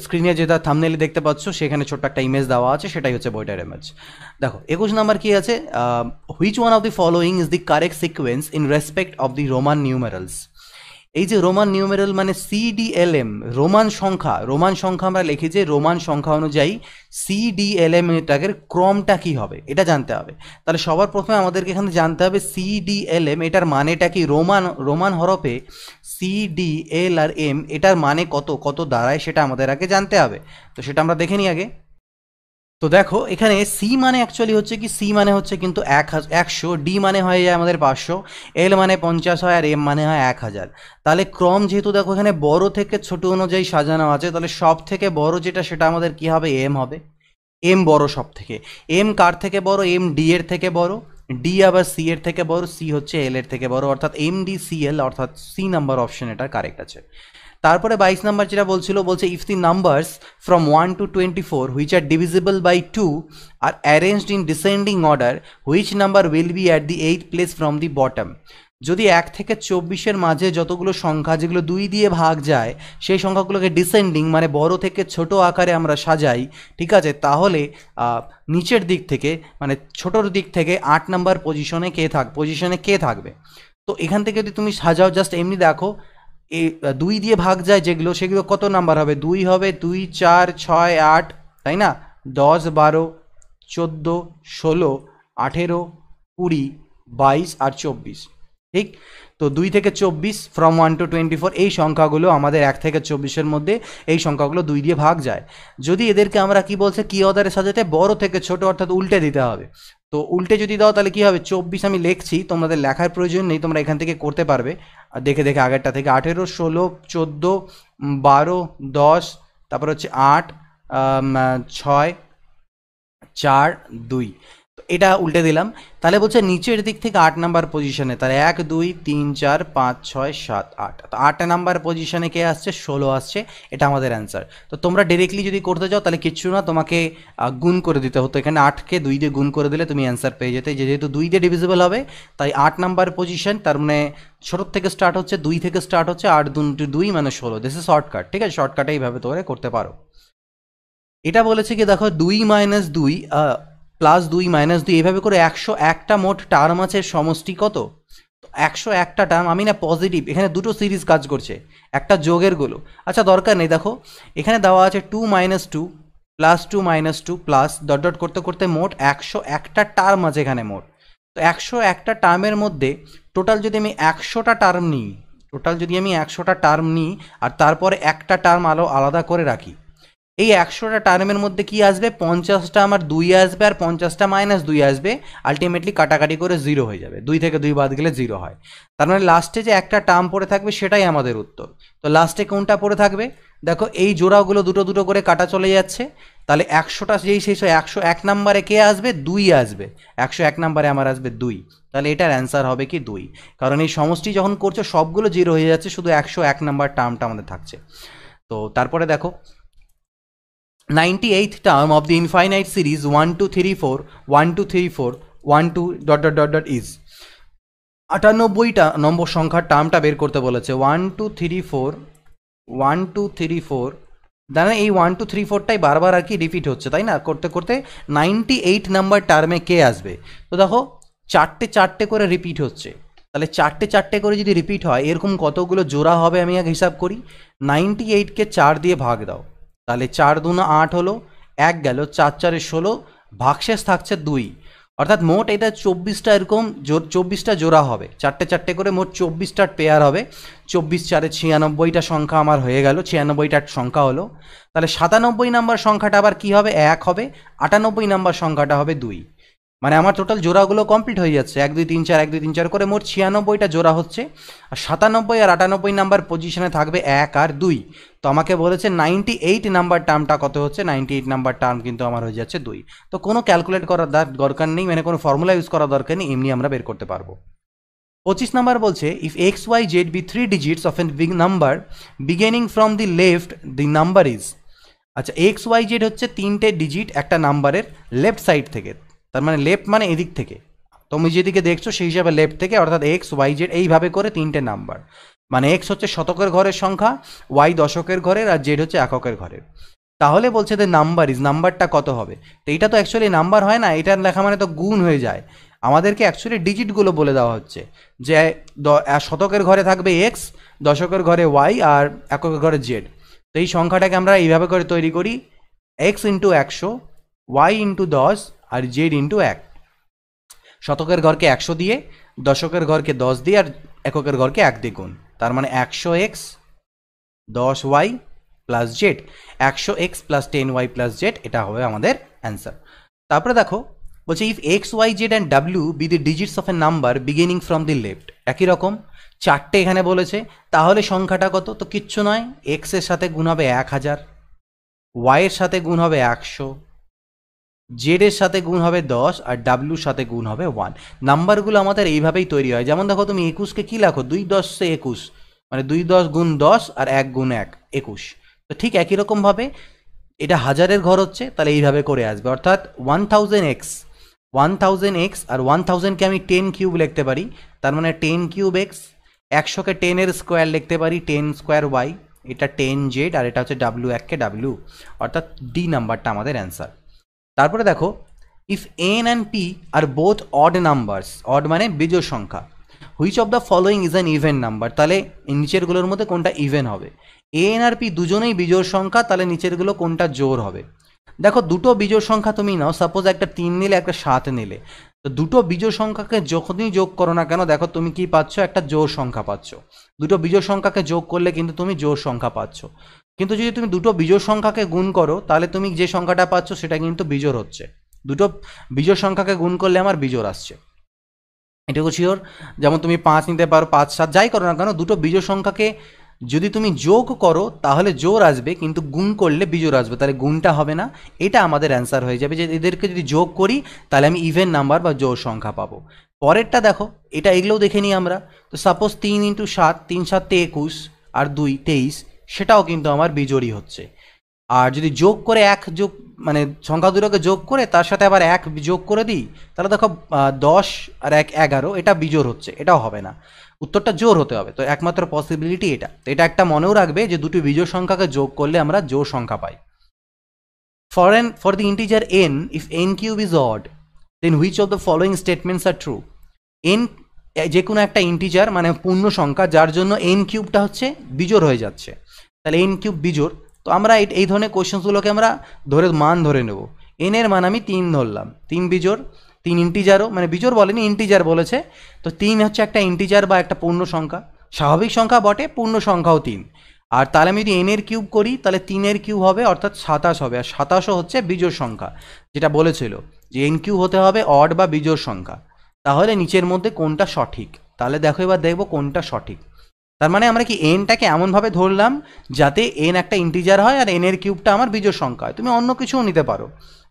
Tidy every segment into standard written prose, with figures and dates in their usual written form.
স্ক্রিনে যেটা থাম্বনেইলে দেখতে পাচ্ছ সেখানে ছোট্ট একটা ইমেজ দেওয়া আছে, সেটাই হচ্ছে বইটার ইমেজ। দেখো 21 নাম্বার কি আছে, which one of the following is the correct sequence in respect of the Roman numerals. এই যে রোমান নিউমেরাল মানে CDLM, রোমান সংখ্যা আমরা লিখি যে রোমান সংখ্যা অনুযায়ী CDLM এটাকের ক্রমটা কি হবে এটা জানতে হবে। তাহলে সবার প্রথমে আমাদেরকে এখানে জানতে হবে CDLM এটার মানেটা কি, রোমান হরফে CDL আর M এটার মানে কত দাঁড়ায় সেটা আমাদের আগে জানতে হবে। তো সেটা আমরা দেখে নিই আগে। তো দেখো এখানে সি মানে অ্যাকচুয়ালি হচ্ছে কি, সি মানে হচ্ছে কিন্তু 100, ডি মানে হয়ে যায় আমাদের 500, এল মানে 50 হয়, আর এম মানে হয় 1000। তাহলে ক্রম যেহেতু দেখো এখানে বড় থেকে ছোট অনুযায়ী সাজানো আছে, তাহলে সব থেকে বড় যেটা সেটা আমাদের কি হবে, এম হবে। এম বড় সব থেকে। এম কার থেকে বড়, এম ডি এর থেকে বড়, ডি আবার সি এর থেকে বড়, সি হচ্ছে এল এর থেকে বড়, অর্থাৎ MDCL, অর্থাৎ সি নাম্বার অপশন এটা কারেক্ট আছে। তারপরে 22 নাম্বার যেটা বলছে if the numbers from 1 to 24 which are divisible by 2 are arranged in descending order which number will be at the 8th place from the bottom. যদি 1 থেকে 24-এর মাঝে যতগুলো সংখ্যা যেগুলো 2 দিয়ে ভাগ যায় সেই সংখ্যাগুলোকে ডিসেন্ডিং মানে বড় থেকে ছোট আকারে আমরা সাজাই, ঠিক আছে, তাহলে নিচের দিক থেকে মানে ছোটোর দিক থেকে 8 নাম্বার পজিশনে কে থাকবে। তো এখান থেকে যদি তুমি সাজাও জাস্ট এমনি দেখো, এই 2 দিয়ে ভাগ যায় যেগুলো সেগুলো কত নাম্বার হবে, 2 হবে, 2, 4, 6, 8, তাই না, 10, 12, 14, 16, 18, 20, 22 আর 24, ঠিক। তো 2 থেকে 24 ফ্রম 1 to 24 এই সংখ্যাগুলো আমাদের 1 থেকে 24-এর মধ্যে এই সংখ্যাগুলো 2 দিয়ে ভাগ যায়। যদি এদেরকে আমরা কি বলছে কি অর্ডারে সাজাতে, বড় থেকে ছোট অর্থাৎ উল্টে দিতে হবে। তো উল্টে যদি দাও তাহলে কি হবে, 24 আমি লিখছি, তোমাদের লেখার প্রয়োজন নেই, তোমরা এখান থেকে করতে পারবে আর দেখে আগেরটা থেকে। 18, 16, 14, 12, 10, তারপর হচ্ছে 8, 6, 4, 2, এটা উল্টে দিলাম। তাহলে বলছে নিচের দিক থেকে 8 নাম্বার পজিশনে, তাহলে 1, 2, 3, 4, 5, 6, 7, 8, তো 8 নাম্বার পজিশনে কে আসছে, 16 আসছে, এটা আমাদের অ্যান্সার। তো তোমরা ডিরেক্টলি যদি করতে যাও তাহলে কিচ্ছু না, তোমাকে গুণ করে দিতে হতো, এখানে 8কে 2 দিয়ে গুণ করে দিলে তুমি অ্যান্সার পেয়ে যেতে। যেহেতু 2 দিয়ে ডিভিজিবল হবে তাই 8 নাম্বার পজিশন, তার মানে ছোটোর থেকে স্টার্ট হচ্ছে, 2 থেকে স্টার্ট হচ্ছে, 8 2 মানে 16, দিস ইজ শর্টকাট, ঠিক আছে, শর্টকাটে এইভাবে তোমরা করতে পারো। এটা বলেছে কি দেখো 2 - 2 প্লাস 2 - 2 এইভাবে করে 101টা মোট টার্ম আছে, সমষ্টি কত, 101টা টার্ম। আমি না পজিটিভ, এখানে দুটো সিরিজ কাজ করছে, একটা যোগের গুলো, আচ্ছা দরকার নেই। দেখো এখানে দেওয়া আছে 2 - 2 প্লাস 2 - 2 প্লাস ডট ডট করতে করতে মোট 101টা টার্ম আছে এখানে মোট। তো 101টা টার্মের মধ্যে টোটাল যদি আমি 100টা টার্ম নিই, আর তারপরে একটা টার্ম আলাদা করে রাখি, এই 100টা টার্মের মধ্যে কি আসবে, 50টা আমার 2 আসবে আর 50টা -2 আসবে, আলটিমেটলি কাটাকাটি করে 0 হয়ে যাবে, 2 থেকে 2 বাদ গেলে 0 হয়। তার মানে লাস্টে যে একটা টার্ম পড়ে থাকবে সেটাই আমাদের উত্তর। তো লাস্টে কোনটা পড়ে থাকবে, দেখো এই জোড়াগুলো দুটো দুটো করে কাটা চলে যাচ্ছে, তাহলে 100টা যেই শেষ হয় 101 নাম্বারে কে আসবে, 2 আসবে, 101 নাম্বারে আমার আসবে 2, তাহলে এটার অ্যান্সার হবে কি 2, কারণ এই সমষ্টি যখন করছো সবগুলো 0 হয়ে যাচ্ছে, শুধু 101 নাম্বার টার্মটা আমাদের থাকছে। তো তারপরে দেখো 98th term of the infinite series 1 2 3 4 1 2 3 4 1 2 dot dot dot dot is 98টা নম্বর সংখ্যার টার্মটা বের করতে বলেছে। 1 2 3 4 1 2 3 4, দাঁড়ান এই 1 2 3 4টাই বারবার আর কি রিপিট হচ্ছে, তাই না, করতে করতে 98 নাম্বার টার্মে কে আসবে। তো দেখো চারটে করে রিপিট হচ্ছে, তাহলে চারটে করে যদি রিপিট হয় এরকম কতগুলো জোড়া হবে আমি আগে হিসাব করি। 98কে 4 দিয়ে ভাগ দাও, তাহলে 4 2 8 হলো, 1 গেল, 4 4 16, ভাগশেষ থাকছে 2, অর্থাৎ মোট এটা 24টা এরকম 24টা জোড়া হবে, চারটে করে মোট 24টা পেয়ার হবে। 24 4 96টা সংখ্যা আমার হয়ে গেল, 96টা সংখ্যা হলো। তাহলে 97 নাম্বার সংখ্যাটা আবার কি হবে, 1 হবে, 98 নাম্বার সংখ্যাটা হবে 2, মানে আমার টোটাল জোড়াগুলো কমপ্লিট হয়ে যাচ্ছে, 1 2 3 4 1 2 3 4 করে মোট 96টা জোড়া হচ্ছে। আর 97 আর 98 নাম্বার পজিশনে থাকবে 1 আর 2। তো আমাকে বলেছে 98 নাম্বার টার্মটা কত হচ্ছে, 98 নাম্বার টার্ম কিন্তু আমার হয়ে যাচ্ছে 2। তো কোনো ক্যালকুলেট করার দরকার নেই, মানে কোনো ফর্মুলা ইউজ করার দরকার নেই, এমনি আমরা বের করতে পারবো। 25 নাম্বার বলছে if x y z be 3 digits of an big number beginning from the left the number is. আচ্ছা এক্স ওয়াই জেড হচ্ছে 3টে ডিজিট একটা নাম্বারের লেফট সাইড থেকে, তার মানে লেফট মানে এদিক থেকে, তুমি যেদিকে দেখছো সেই হিসাবে লেফট থেকে, অর্থাৎ এক্স ওয়াই জেড এইভাবে করে 3টে নাম্বার। মানে এক্স হচ্ছে শতকের ঘরের সংখ্যা, ওয়াই দশকের ঘরের, আর জেড হচ্ছে এককের ঘরের। তাহলে বলছে যে নাম্বার ইজ, নাম্বারটা কত হবে? তো এটা তো অ্যাকচুয়ালি নাম্বার হয় না, এটার লেখা মানে তো গুণ হয়ে যায়। আমাদেরকে অ্যাকচুয়ালি ডিজিটগুলো বলে দেওয়া হচ্ছে যে শতকের ঘরে থাকবে এক্স, দশকের ঘরে ওয়াই, আর এককের ঘরে জেড। তো এই সংখ্যাটাকে আমরা এইভাবে করে তৈরি করি, এক্স ইন্টু 100, ওয়াই ইন্টু 10, আর জেড ইন্টু 1। শতকের ঘরকে 100 দিয়ে, দশকের ঘরকে 10 দিয়ে, আর এককের ঘরকে 1 দিয়ে গুণ। তার মানে 100x 10y plus z, 100x plus 10y plus z, এটা হবে আমাদের অ্যান্সার। তারপরে দেখো বলছে if x y z and ডাব্লিউ be the digits of a number beginning from the left, একই রকম চারটে এখানে বলেছে, তাহলে সংখ্যাটা কত? তো কিচ্ছু নয়, এক্স এর সাথে গুণ হবে 1000, ওয়াই এর সাথে গুণ হবে 100, জেড এর সাথে গুণ হবে 10, আর ডাব্লিউর সাথে গুণ হবে 1। নাম্বারগুলো আমাদের এইভাবেই তৈরি হয়। যেমন দেখো তুমি 21কে কী লেখো? 2 10 সে 21, মানে 2 10 গুণ 10 আর 1 গুণ 1 21। তো ঠিক একই রকমভাবে এটা হাজারের ঘর হচ্ছে, তাহলে এইভাবে করে আসবে, অর্থাৎ 1000x, 1000x আর 1000কে আমি 10 কিউব লিখতে পারি, তার মানে 10 কিউব এক্স। 100কে 10 এর স্কোয়ার লিখতে পারি, 10 স্কোয়ার ওয়াই, এটা 10 জেড, আর এটা হচ্ছে ডাব্লিউ, 1কে ডাব্লিউ, অর্থাৎ ডি নাম্বারটা আমাদের অ্যান্সার। তারপরে দেখো if n and p are both odd numbers, odd মানে বিজোড় সংখ্যা, which of the following is an even number, তাহলে নিচেরগুলোর মধ্যে কোনটা ইভেন হবে? এন আর পি দুজনেই বিজোড় সংখ্যা, তাহলে নিচেরগুলো কোনটা জোড় হবে? দেখো দুটো বিজোড় সংখ্যা তুমি নাও, সাপোজ একটা 3 নিলে একটা 7 নিলে, তো দুটো বিজোড় সংখ্যাকে যখনই যোগ করো না কেন, দেখো তুমি কি পাচ্ছ? একটা জোড় সংখ্যা পাচ্ছ। দুটো বিজোড় সংখ্যাকে যোগ করলে কিন্তু তুমি জোড় সংখ্যা পাচ্ছ। কিন্তু যদি তুমি দুটো বিজোড় সংখ্যাকে গুণ করো, তাহলে তুমি যে সংখ্যাটা পাচ্ছ সেটা কিন্তু বিজোড় হচ্ছে। দুটো বিজোড় সংখ্যাকে গুণ করলে আমার বিজোড় আসছে, এটুকু শিওর। যেমন তুমি 5 নিতে পারো, 5 7 যাই করো না কেন, দুটো বিজোড় সংখ্যাকে যদি তুমি যোগ করো তাহলে জোড় আসবে, কিন্তু গুণ করলে বিজোড় আসবে, তাহলে গুণটা হবে না। এটা আমাদের অ্যান্সার হয়ে যাবে, যে এদেরকে যদি যোগ করি তাহলে আমি ইভেন নাম্বার বা জোড় সংখ্যা পাবো। পরেরটা দেখো, এটা এগুলোও দেখে নিই আমরা। তো সাপোজ 3 ইন্টু 7, 3 7 21, আর 2 23, সেটাও কিন্তু আমার বিজোড়ই হচ্ছে। আর যদি যোগ করে এক যোগ, মানে সংখ্যা দুটোকে যোগ করে তার সাথে আবার 1 যোগ করে দিই, তাহলে দেখো 10 আর 1 11, এটা বিজোড় হচ্ছে, এটাও হবে না, উত্তরটা জোড় হতে হবে। তো একমাত্র পসিবিলিটি এটা। তো এটা একটা মনেও রাখবে যে দুটি বিজোড় সংখ্যাকে যোগ করলে আমরা জোড় সংখ্যা পাই। For the integer n, if n cube is odd, then which of the following statements are true? n যে কোনো একটা ইন্টিজার মানে পূর্ণ সংখ্যা যার জন্য n কিউবটা হচ্ছে বিজোড় হয়ে যাচ্ছে, তাহলে n কিউব বিজোড়। তো আমরা এই ধরনের কোয়েশ্চেন্সগুলোকে আমরা মান ধরে নেব। n এর মান আমি 3 ধরলাম, 3 বিজোড়, 3 ইন্টিজারও, মানে বিজোড় বলেনি, ইন্টিজার বলেছে। তো 3 হচ্ছে একটা ইন্টিজার বা একটা পূর্ণ সংখ্যা, স্বাভাবিক সংখ্যা বটে, পূর্ণ সংখ্যাও 3। আর তাহলে আমি যদি n এর কিউব করি তাহলে 3 এর কিউব হবে, অর্থাৎ 27 হবে। আর 27 হচ্ছে বিজোড় সংখ্যা, যেটা বলেছিল যে n কিউব হতে হবে অড বা বিজোড় সংখ্যা। তাহলে নিচের মধ্যে কোনটা সঠিক? তাহলে দেখো এবার দেখবো কোনটা সঠিক। তার মানে আমরা কি এনটাকে এমনভাবে ধরলাম যাতে এন একটা ইন্টিজার হয় আর এন এর কিউবটা আমার বিজোড় সংখ্যা হয়। তুমি অন্য কিছুও নিতে পারো,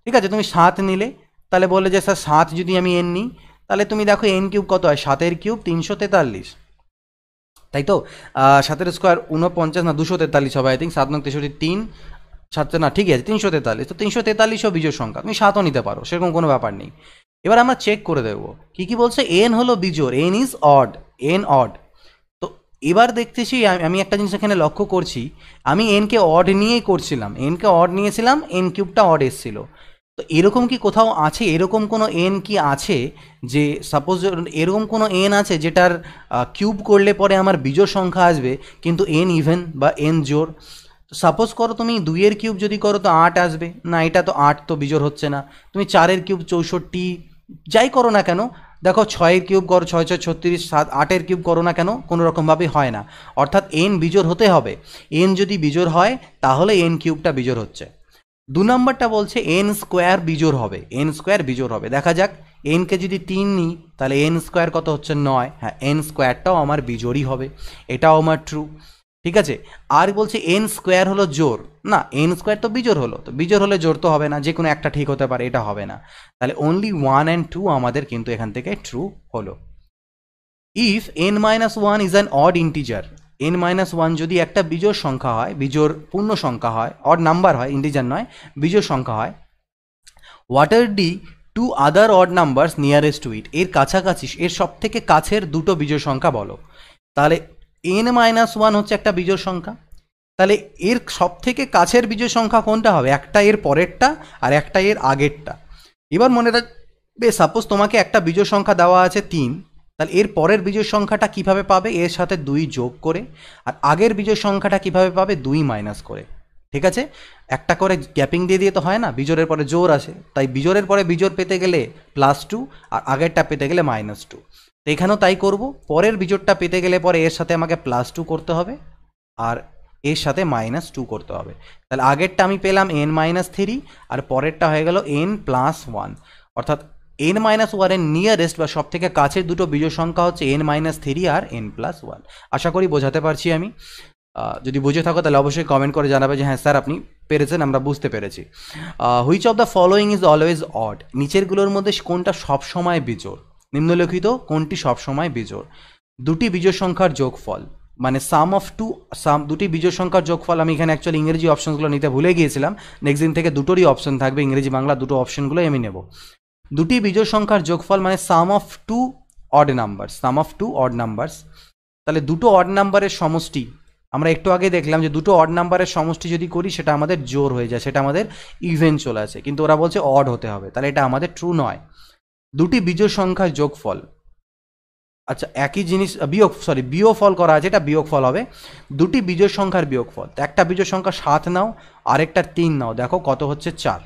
ঠিক আছে? তুমি 7 নিলে, তাহলে বললে যে স্যার 7 যদি আমি এন নিই, তাহলে তুমি দেখো এন কিউব কত হয়? 7 কিউব 343, তাই তো? 7 স্কোয়ার 49 না 243 হবে, আই থিঙ্ক। 7 9 63, 3 7 না, ঠিক আছে 343। তো 343ও বিজোড় সংখ্যা, তুমি 7ও নিতে পারো, সেরকম কোনো ব্যাপার নেই। এবার আমরা চেক করে দেবো কি কি বলছে। এন হলো বিজোড়, N is odd, N odd. তো এবার দেখতেছি আমি একটা জিনিস এখানে লক্ষ্য করছি, আমি এনকে অড নিয়েই করছিলাম, এনকে অড নিয়েছিলাম, এন কিউবটা অড এসেছিল। তো এরকম কি কোথাও আছে, এরকম কোনো এন কি আছে যে সাপোজ এরকম কোনো এন আছে যেটার কিউব করলে পরে আমার বিজোড় সংখ্যা আসবে কিন্তু এন ইভেন বা এন জোড়? সাপোজ করো তুমি 2 এর কিউব যদি করো তো 8 আসবে না, এটা তো 8 তো বিজোড় হচ্ছে না। তুমি 4 এর কিউব 64, যাই করো না কেন, দেখো 6 এর কিউব করো 6 6 36, 7 8 এর কিউব করো না কেন, কোনো রকমভাবে হয় না। অর্থাৎ এন বিজোড় হতে হবে, এন যদি বিজোড় হয় তাহলে এন কিউবটা বিজোড় হচ্ছে। 2 নম্বরটা বলছে এন স্কোয়ার বিজোড় হবে, এন স্কোয়ার বিজোড় হবে। দেখা যাক, এনকে যদি 3 নিই তাহলে এন স্কোয়ার কত হচ্ছে 9, হ্যাঁ এন স্কোয়ারটাও আমার বিজোড়ই হবে, এটাও আমার ট্রু, ঠিক আছে? আর বলছে এন স্কোয়ার হলো জোড়, না এন স্কোয়ার তো বিজোড় হলো, তো বিজোড় হলে জোড় তো হবে না, যে কোনো একটা ঠিক হতে পারে, এটা হবে না। তাহলে অনলি 1 and 2 আমাদের কিন্তু এখান থেকে ট্রু হলো। If n-1 is an odd integer, n-1 যদি একটা বিজোড় সংখ্যা হয়, বিজোড় পূর্ণ সংখ্যা হয়, অড নাম্বার হয়, ইন্টিজার নয়, বিজোড় সংখ্যা হয়, what are the 2 other odd numbers nearest to it, এর কাছাকাছি, এর সব থেকে কাছের দুটো বিজোড় সংখ্যা বলো। তাহলে n মাইনাস ওয়ান হচ্ছে একটা বিজোড় সংখ্যা, তাহলে এর সব থেকে কাছের বিজোড় সংখ্যা কোনটা হবে? একটা এর পরেরটা আর একটা এর আগেরটা। এবার মনে রাখবে, সাপোজ তোমাকে একটা বিজোড় সংখ্যা দেওয়া আছে 3, তাহলে এর পরের বিজোড় সংখ্যাটা কিভাবে পাবে? এর সাথে 2 যোগ করে। আর আগের বিজোড় সংখ্যাটা কিভাবে পাবে? 2 মাইনাস করে। ঠিক আছে, একটা করে গ্যাপিং দিয়ে দিয়ে তো হয় না, বিজোড়ের পরে জোড় আসে, তাই বিজোড়ের পরে বিজোড় পেতে গেলে +2 আর আগেরটা পেতে গেলে -2। তো এখানেও তাই করব, পরের বিজোড়টা পেতে গেলে পরে এর সাথে আমাকে +2 করতে হবে আর এর সাথে -2 করতে হবে। তাহলে আগেরটা আমি পেলাম n-3 আর পরেরটা হয়ে গেল n+1, অর্থাৎ n-1 এর নিয়ারেস্ট বা সব থেকে কাছের দুটো বিজোড় সংখ্যা হচ্ছে n-3 আর n+1। আশা করি বোঝাতে পারছি আমি। যদি বুঝে থাকো তাহলে অবশ্যই কমেন্ট করে জানাবে যে হ্যাঁ স্যার আপনি পেরেছেন, আমরা বুঝতে পেরেছি। Which of the following is always odd? নিচেরগুলোর মধ্যে কোনটা সবসময় বিজোড়? নিম্নলিখিত কোনটি সবসময় বিজোড়? দুটি বিজোড় সংখ্যার যোগফল, মানে দুটি বিজোড় সংখ্যার যোগফল। আমি এখানে অ্যাকচুয়ালি ইংরেজি অপশনগুলো নিতে ভুলে গিয়েছিলাম, নেক্সট দিন থেকে দুটোরই অপশন থাকবে, ইংরেজি বাংলা দুটো অপশনগুলোই আমি নেব। দুটি বিজোড় সংখ্যার যোগফল মানে সাম অফ টু অড নাম্বারস। তাহলে দুটো অড নাম্বারের সমষ্টি, আমরা একটু আগে দেখলাম যে দুটো অড নাম্বারের সমষ্টি যদি করি সেটা আমাদের জোড় হয়ে যায়, সেটা আমাদের ইভেন চলে আসে, কিন্তু ওরা বলছে অড হতে হবে, তাহলে এটা আমাদের ট্রু নয়। দুটি বিজোড় সংখ্যার যোগফল, আচ্ছা একই জিনিস, বিয়োগফল করা আছে, এটা বিয়োগফল হবে। দুটি বিজোড় সংখ্যার বিয়োগফল, একটা বিজোড় সংখ্যা 7 নাও, আরেকটা 3 নাও, দেখো কত হচ্ছে 4।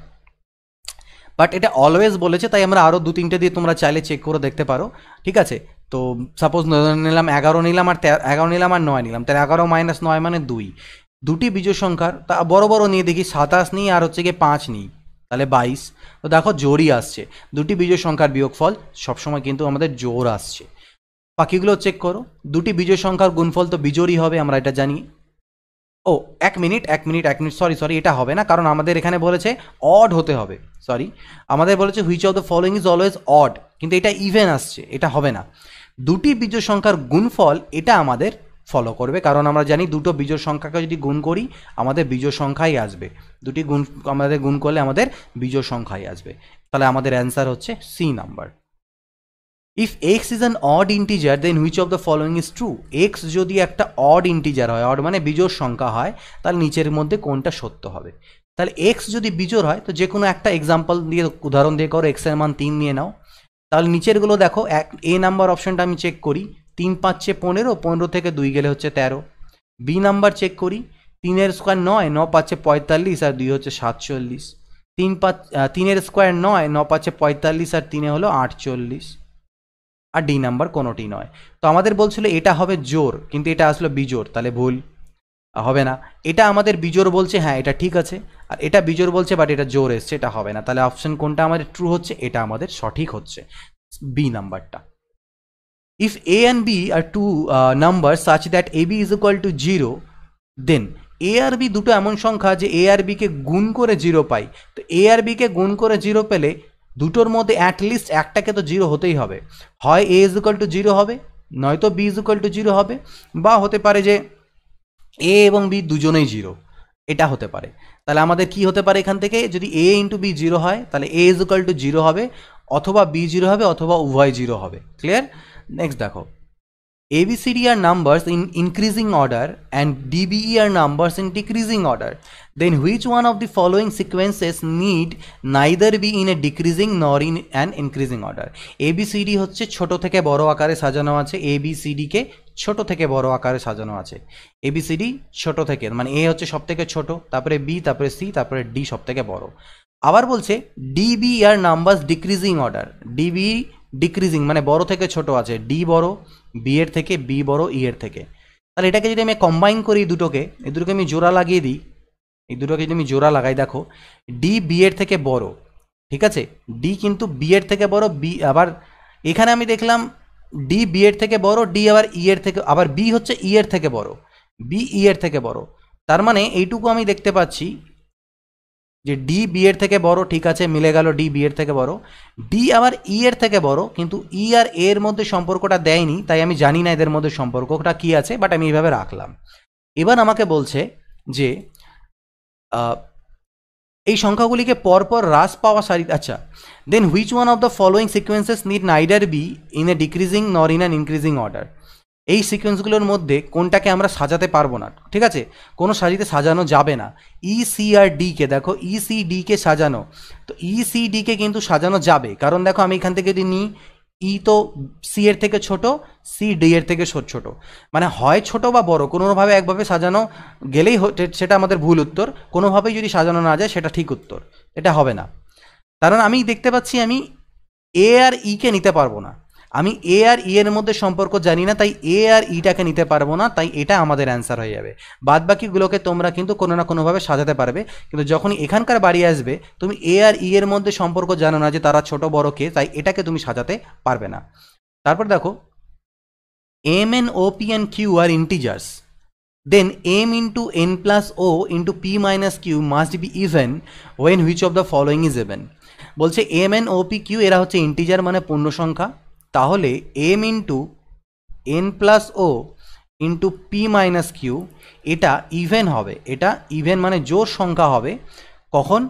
বাট এটা অলওয়েজ বলেছে, তাই আমরা আরও 2-3টে দিয়ে তোমরা চাইলে চেক করে দেখতে পারো। ঠিক আছে, তো সাপোজ নিলাম 11 নিলাম আর 11 নিলাম আর 9 নিলাম, তাহলে 11 - 9 মানে 2। দুটি বিজোড় সংখ্যার, তা বড় বড় নিয়ে দেখি, 27 নিই আর হচ্ছে গিয়ে 5 নিই, তাহলে 22। তো দেখো জোরই আসছে, দুটি বিজোড় সংখ্যার বিয়োগফল সবসময় কিন্তু আমাদের জোর আসছে। বাকিগুলো চেক করো, দুটি বিজোড় সংখ্যার গুণফল তো বিজোড়ই হবে, আমরা এটা জানি। ও এক মিনিট, সরি এটা হবে না, কারণ আমাদের এখানে বলেছে অড হতে হবে। আমাদের বলেছে which of the following is always odd, কিন্তু এটা ইভেন আসছে, এটা হবে না। দুটি বিজোড় সংখ্যার গুণফল, এটা আমাদের ফলো করবে, কারণ আমরা জানি দুটো বিজোড় সংখ্যাকে যদি গুণ করি আমাদের বিজোড় সংখ্যাই আসবে। দুটি আমাদের গুণ করলে আমাদের বিজোড় সংখ্যাই আসবে, তাহলে আমাদের অ্যান্সার হচ্ছে C number. If x is an odd integer then which of the following is true? X যদি একটা অড ইন্টিজার হয়, অড মানে বিজোড় সংখ্যা হয়, তাহলে নিচের মধ্যে কোনটা সত্য হবে? তাহলে এক্স যদি বিজোড় হয়, তো যে কোনো একটা এক্সাম্পল দিয়ে, উদাহরণ দিয়ে করো, এক্সের মান 3 নিয়ে নাও। তাহলে নিচেরগুলো দেখো, এ নাম্বার অপশনটা আমি চেক করি, 3 × 5 = 15, 15 থেকে 2 গেলে হচ্ছে 13। বি নাম্বার চেক করি, 3 × 2 = 9, 9 × 5 = 45 আর 2 হচ্ছে 47। 3 × 2 = 9, 9 × 5 = 45 আর 3 হলো 48। আর ডি নাম্বার কোনোটি নয়। তো আমাদের বলছিল এটা হবে জোড়, কিন্তু এটা আসলে বিজোড়, তাহলে ভুল হবে না। এটা আমাদের বিজোড় বলছে, হ্যাঁ এটা ঠিক আছে, আর এটা বিজোড় বলছে বাট এটা জোড় এসছে, এটা হবে না। তাহলে অপশন কোনটা আমাদের ট্রু হচ্ছে? এটা আমাদের সঠিক হচ্ছে, বি নাম্বারটা। If a and b are two number such that a b is equal to 0, then a R b দুটো এমন সংখ্যা যে এ আর বিকে গুণ করে 0 পাই। তো এ আর বিকে গুণ করে 0 পেলে দুটোর মধ্যে অ্যাটলিস্ট একটাকে তো 0 হতেই হবে, হয় এ ইজ ইকুয়াল টু 0 হবে, নয়তো বি ইজ ইকুয়াল টু 0 হবে, বা হতে পারে যে এ এবং বি দুজনেই 0, এটা হতে পারে। তাহলে আমাদের কি হতে পারে এখান থেকে? যদি এ ইন্টু বি 0 হয়, তাহলে এ ইজ ইকুয়াল টু 0 হবে, অথবা বি 0 হবে, অথবা উভয় 0 হবে। ক্লিয়ার? নেক্সট দেখো, ABCD are numbers in increasing order and DBE are numbers in decreasing order. Then which one of the following sequences need neither be in a decreasing nor in an increasing order? ABCD হচ্ছে ছোট থেকে বড় আকারে সাজানো আছে, ABCD কে ছোট থেকে বড় আকারে সাজানো আছে। ABCD ছোট থেকে, মানে A হচ্ছে সব থেকে ছোট, তারপরে B, তারপরে C, তারপরে D সব থেকে বড়। আবার বলছে DB are numbers decreasing order, DB decreasing মানে বড় থেকে ছোট আছে, ডি বড় বি এর থেকে, বি বড় ই এর থেকে। তাহলে এটাকে যদি আমি কম্বাইন করি, এই দুটোকে আমি জোড়া লাগিয়ে দিই, এই দুটোকে যদি আমি জোড়া লাগাই, দেখো ডি বি এর থেকে বড়, ঠিক আছে, ডি কিন্তু বি এর থেকে বড়, বি আবার এখানে আমি দেখলাম ডি বি এর থেকে বড়, ডি আবার ই এর থেকে, আবার বি হচ্ছে ই এর থেকে বড়, বি ই এর থেকে বড়। তার মানে এইটুকু আমি দেখতে পাচ্ছি যে ডি বি এর থেকে বড়, ঠিক আছে মিলে গেল, ডি বি এর থেকে বড়, ডি আবার ই এর থেকে বড়, কিন্তু ই আর এর মধ্যে সম্পর্কটা দেয়নি, তাই আমি জানি না এদের মধ্যে সম্পর্কটা কি আছে, বাট আমি এইভাবে রাখলাম। এবার আমাকে বলছে যে এই সংখ্যাগুলিকে পরপর হ্রাস পাওয়া সারি, আচ্ছা, then which one of the following sequences need neither be in a decreasing nor in an increasing order? এই সিকোয়েন্সগুলোর মধ্যে কোনটাকে আমরা সাজাতে পারবো না, ঠিক আছে, কোনো সাজিতে সাজানো যাবে না। ই সি আর ডিকে দেখো, ই সি ডিকে সাজানো, তো ই সি ডিকে কিন্তু সাজানো যাবে, কারণ দেখো আমি এখান থেকে যদি নিই, ই তো সি এর থেকে ছোট, সি ডি এর থেকে ছোট, মানে হয় ছোট বা বড়, কোনোভাবে একভাবে সাজানো গেলেই সেটা আমাদের ভুল উত্তর, কোনোভাবেই যদি সাজানো না যায় সেটা ঠিক উত্তর, এটা হবে না। কারণ আমি দেখতে পাচ্ছি আমি এ আর ইকে নিতে পারবো না, আমি এ আর ই এর মধ্যে সম্পর্ক জানি না, তাই এ আর ইটাকে নিতে পারবো না, তাই এটা আমাদের অ্যান্সার হয়ে যাবে। বাদ বাকিগুলোকে তোমরা কিন্তু কোনো না কোনোভাবে সাজাতে পারবে, কিন্তু যখনই এখানকার বাড়ি আসবে তুমি এ আর ই এর মধ্যে সম্পর্ক জানো না যে তারা ছোট বড় কে, তাই এটাকে তুমি সাজাতে পারবে না। তারপর দেখো m n o p and q are integers, then m into n plus o into p minus q must be even when which of the following is even। বলছে m n o p q এরা হচ্ছে integer মানে পূর্ণ সংখ্যা, তাহলে m into n plus o into p minus q এটা even হবে, এটা ইভেন মানে জোড় সংখ্যা হবে কখন,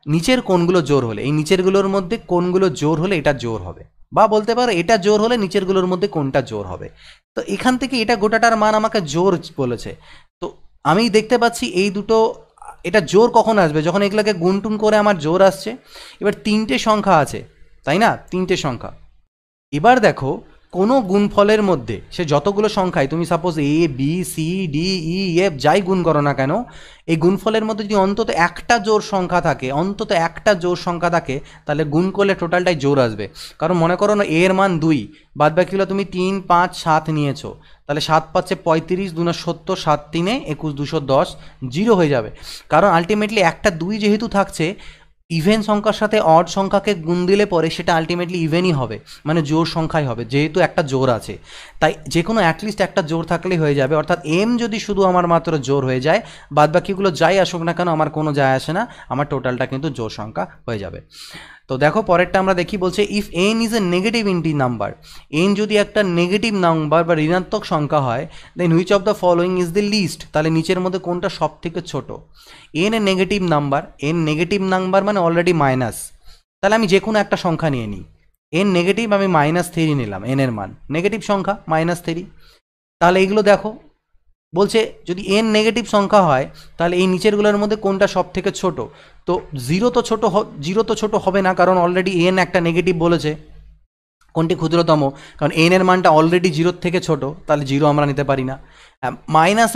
নিচের কোনগুলো জোর হলে, এই নিচেরগুলোর মধ্যে কোনগুলো জোর হলে এটা জোর হবে, বা বলতে পারো এটা জোর হলে নিচেরগুলোর মধ্যে কোনটা জোর হবে। তো এখান থেকে এটা গোটাটার মান আমাকে জোর বলেছে, তো আমি দেখতে পাচ্ছি এই দুটো, এটা জোর কখন আসবে, যখন এগুলোকে গুনটুন করে আমার জোর আসছে। এবার তিনটে সংখ্যা আছে, তাই না, তিনটে সংখ্যা। এবার দেখো কোনো গুণফলের মধ্যে সে যতগুলো সংখ্যায় তুমি suppose A B C D E F যাই গুণ করো না কেন, এই গুণফলের মধ্যে যদি অন্তত একটা জোড় সংখ্যা থাকে, অন্তত একটা জোড় সংখ্যা থাকে, তাহলে গুণ করলে টোটালটাই জোর আসবে। কারণ মনে করো না এর মান 2, বাদ বাকিগুলো তুমি 3 5 7 নিয়েছো, তাহলে 7 পাচ্ছে 35, 2 70, 7 3 21, 210, জিরো হয়ে যাবে। কারণ আলটিমেটলি একটা 2 যেহেতু থাকছে, ইভেন সংখ্যার সাথে অড সংখ্যাকে গুণ দিলে পরে সেটা আলটিমেটলি ইভেনই হবে, মানে জোড় সংখ্যাই হবে, যেহেতু একটা জোড় আছে। তাই যে কোনো অ্যাটলিস্ট একটা জোড় থাকলেই হয়ে যাবে, অর্থাৎ এম যদি শুধু আমার মাত্র জোড় হয়ে যায়, বাদ বাকিগুলো যাই আসুক না কেন আমার কোনো যায় আসে না, আমার টোটালটা কিন্তু জোড় সংখ্যা হয়ে যাবে। তো দেখো পরেরটা আমরা দেখি, বলছে if n is a negative number, n যদি একটা নেগেটিভ নাম্বার বা ঋণাত্মক সংখ্যা হয়, then which of the following is the least, তাহলে নিচের মধ্যে কোনটা সব থেকে ছোট। N a negative number, n negative number মানে অলরেডি মাইনাস, তাহলে আমি যে কোনো একটা সংখ্যা নিয়ে নিই, এন নেগেটিভ, আমি -3 নিলাম, এন এর মান নেগেটিভ সংখ্যা -3, তাহলে এইগুলো দেখো বলছে যদি এন নেগেটিভ সংখ্যা হয় তাহলে এই নিচেরগুলোর মধ্যে কোনটা সব থেকে ছোট, তো জিরো তো ছোট হবে না, কারণ অলরেডি এন একটা নেগেটিভ বলেছে। কোনটি ক্ষুদ্রতম, কারণ এন এর মানটা অলরেডি জিরোর থেকে ছোট, তাহলে জিরো আমরা নিতে পারি না।